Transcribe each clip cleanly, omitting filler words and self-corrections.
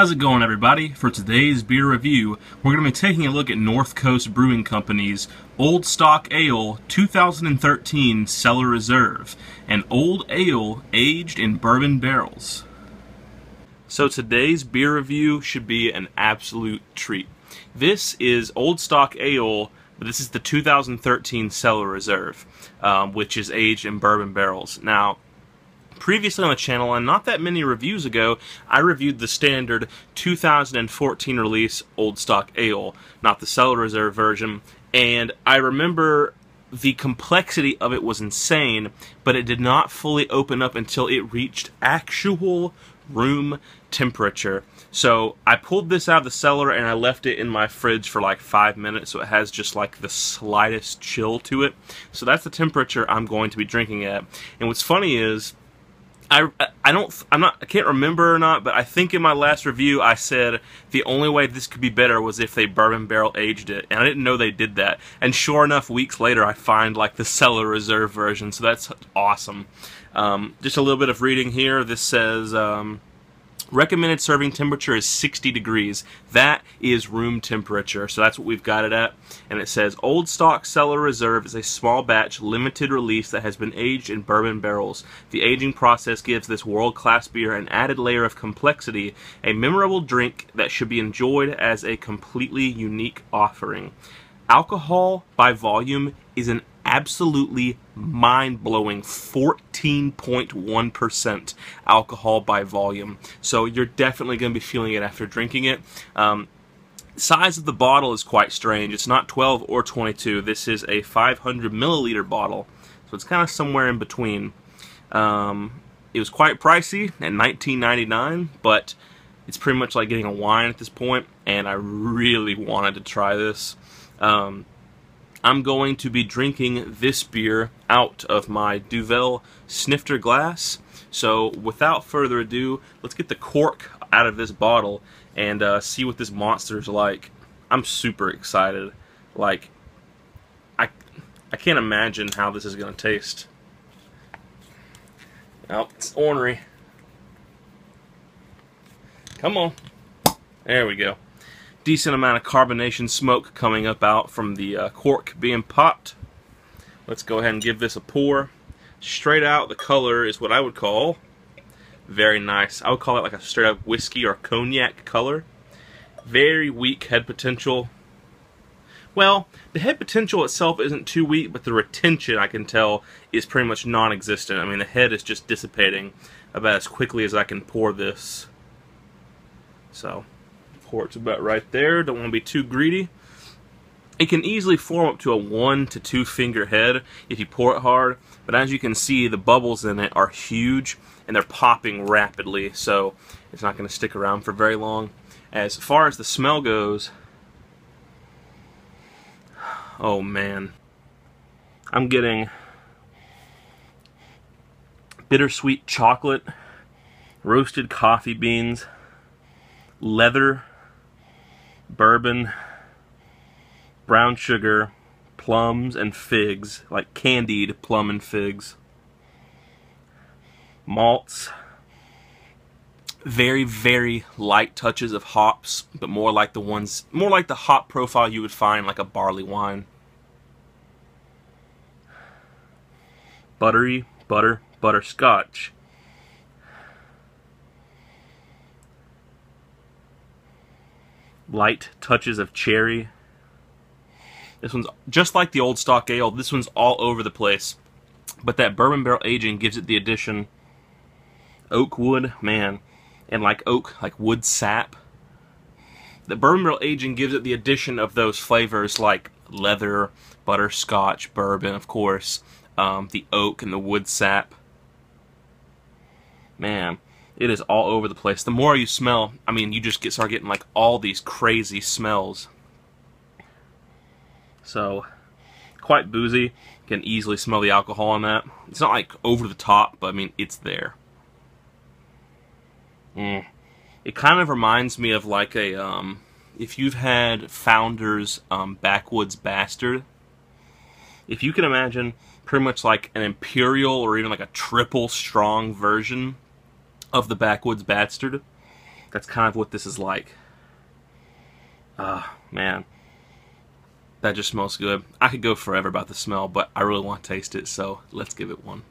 How's it going, everybody? For today's beer review, we're going to be taking a look at North Coast Brewing Company's Old Stock Ale 2013 Cellar Reserve, an old ale aged in bourbon barrels. So today's beer review should be an absolute treat. This is Old Stock Ale, but this is the 2013 Cellar Reserve, which is aged in bourbon barrels. Now, previously on the channel, and not that many reviews ago, I reviewed the standard 2014 release Old Stock Ale, not the Cellar Reserve version, and I remember the complexity of it was insane, but it did not fully open up until it reached actual room temperature. So I pulled this out of the cellar and I left it in my fridge for like 5 minutes, so it has just like the slightest chill to it. So that's the temperature I'm going to be drinking at. And what's funny is, I can't remember or not, but I think in my last review I said the only way this could be better was if they bourbon barrel aged it, and I didn't know they did that. And sure enough, weeks later I find like the Cellar Reserve version, so that's awesome. Just a little bit of reading here. This says recommended serving temperature is 60 degrees. That is room temperature, so that's what we've got it at. And it says, Old Stock Cellar Reserve is a small batch, limited release that has been aged in bourbon barrels. The aging process gives this world-class beer an added layer of complexity, a memorable drink that should be enjoyed as a completely unique offering. Alcohol by volume is an absolutely mind-blowing 14.1% alcohol by volume. So you're definitely going to be feeling it after drinking it. Size of the bottle is quite strange. It's not 12 or 22. This is a 500 milliliter bottle. So it's kind of somewhere in between. It was quite pricey at $19.99, but it's pretty much like getting a wine at this point, and I really wanted to try this. I'm going to be drinking this beer out of my Duvel snifter glass. So without further ado, let's get the cork out of this bottle and see what this monster is like. I'm super excited. Like, I can't imagine how this is going to taste. Oh, it's ornery. Come on. There we go. Decent amount of carbonation smoke coming up out from the cork being popped. Let's go ahead and give this a pour. Straight out, the color is what I would call very nice. I would call it like a straight up whiskey or cognac color. Very weak head potential. Well, the head potential itself isn't too weak, but the retention, I can tell, is pretty much non-existent. I mean, the head is just dissipating about as quickly as I can pour this. So, it's about right there. Don't want to be too greedy. It can easily form up to a 1 to 2 finger head if you pour it hard, but as you can see, the bubbles in it are huge and they're popping rapidly, so it's not going to stick around for very long. As far as the smell goes, oh man, I'm getting bittersweet chocolate, roasted coffee beans, leather, bourbon, brown sugar, plums, and figs, like candied plum and figs, malts, very, very light touches of hops, but more like the hop profile you would find like a barley wine. Buttery, butterscotch. Light touches of cherry. This one's just like the Old Stock Ale. This one's all over the place, but that bourbon barrel aging gives it the addition oak wood, man, and like oak, like wood sap. The bourbon barrel aging gives it the addition of those flavors like leather, butterscotch, bourbon, of course, the oak and the wood sap. Man, it is all over the place. The more you smell, I mean, you just start getting like all these crazy smells. So, quite boozy. You can easily smell the alcohol in that. It's not like over the top, but I mean, it's there. It kind of reminds me of like a, if you've had Founder's Backwoods Bastard. If you can imagine pretty much like an imperial or even like a triple strong version of the Backwoods Bastard, That's kind of what this is like. Ah, man. That just smells good. I could go forever about the smell, but I really want to taste it, so let's give it one.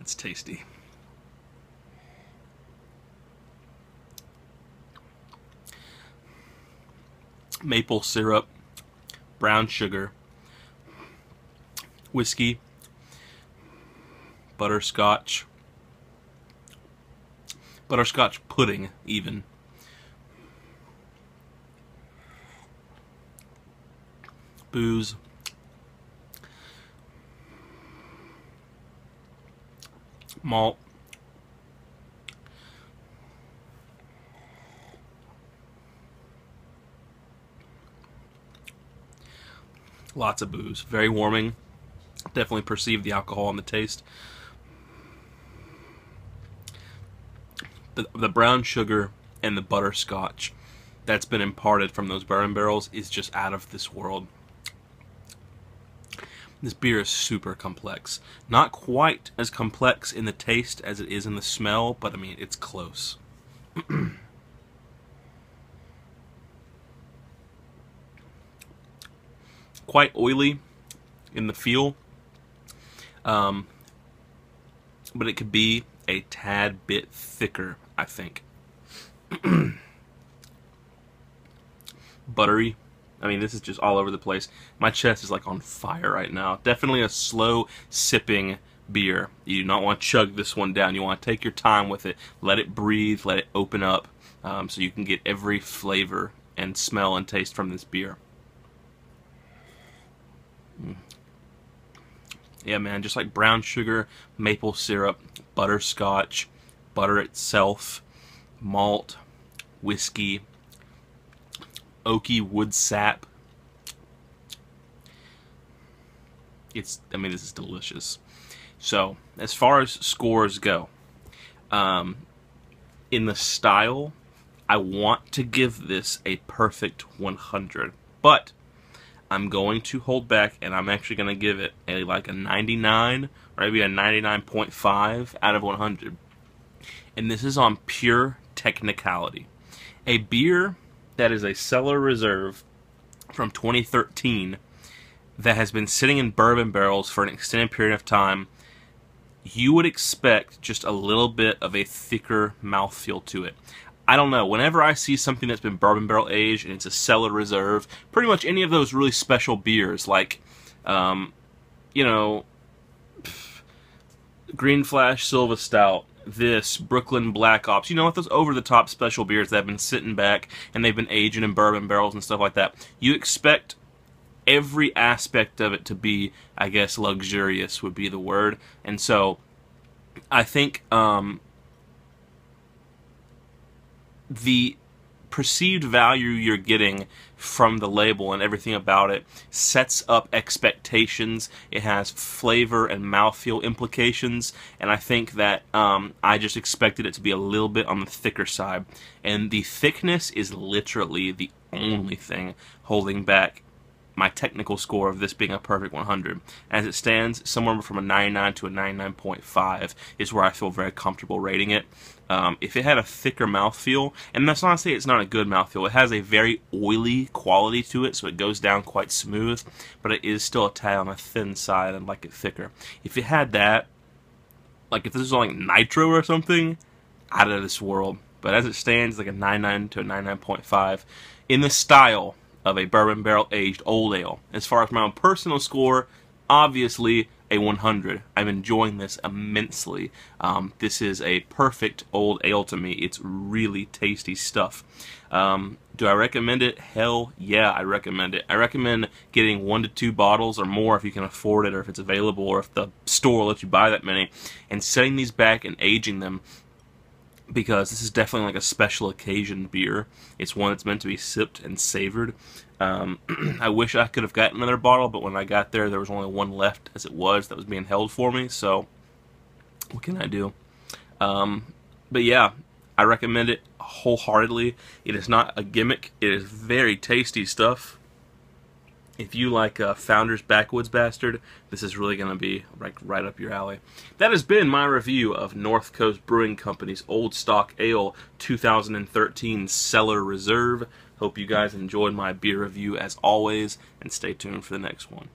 It's tasty. Maple syrup, brown sugar, whiskey, butterscotch pudding even. Booze. Malt. Lots of booze. Very warming. Definitely perceive the alcohol and the taste. The brown sugar and the butterscotch that's been imparted from those bourbon barrels is just out of this world. This beer is super complex. Not quite as complex in the taste as it is in the smell, but I mean, it's close. Quite oily in the feel, but it could be a tad bit thicker, I think. Buttery. I mean, this is just all over the place. My chest is like on fire right now. Definitely a slow sipping beer. You do not want to chug this one down. You want to take your time with it. Let it breathe. Let it open up so you can get every flavor and smell and taste from this beer. Yeah, man, just like brown sugar, maple syrup, butterscotch, butter itself, malt, whiskey, oaky wood sap. I mean, this is delicious. So, as far as scores go, in the style, I want to give this a perfect 100, but I'm going to hold back, and I'm actually going to give it like a 99, or maybe a 99.5 out of 100. And this is on pure technicality. A beer that is a Cellar Reserve from 2013 that has been sitting in bourbon barrels for an extended period of time, you would expect just a little bit of a thicker mouthfeel to it. I don't know, whenever I see something that's been bourbon barrel aged and it's a Cellar Reserve, pretty much any of those really special beers like, you know, Green Flash Silva Stout, this, Brooklyn Black Ops, you know what, those over-the-top special beers that have been sitting back and they've been aging in bourbon barrels and stuff like that, you expect every aspect of it to be, I guess, luxurious would be the word. And so, I think, the perceived value you're getting from the label and everything about it sets up expectations. It has flavor and mouthfeel implications, and I think that I just expected it to be a little bit on the thicker side. And the thickness is literally the only thing holding back my technical score of this being a perfect 100. As it stands, somewhere from a 99 to a 99.5 is where I feel very comfortable rating it. If it had a thicker mouthfeel, and that's not to say it's not a good mouthfeel, it has a very oily quality to it, so it goes down quite smooth, but it is still a tad on the thin side and like it thicker. If it had that, like if this was like nitro or something, out of this world. But as it stands, like a 99 to a 99.5 in the style of a bourbon barrel aged old ale. As far as my own personal score, obviously a 100. I'm enjoying this immensely. This is a perfect old ale to me. It's really tasty stuff. Do I recommend it? Hell yeah, I recommend it. I recommend getting 1 to 2 bottles or more if you can afford it, or if it's available, or if the store lets you buy that many, and setting these back and aging them, because this is definitely like a special occasion beer. It's one that's meant to be sipped and savored. I wish I could have gotten another bottle, but when I got there was only one left as it was that was being held for me, so what can I do? But yeah, I recommend it wholeheartedly. It is not a gimmick. It is very tasty stuff. If you like Founder's Backwoods Bastard, this is really going to be like right up your alley. That has been my review of North Coast Brewing Company's Old Stock Ale 2013 Cellar Reserve. Hope you guys enjoyed my beer review as always, and stay tuned for the next one.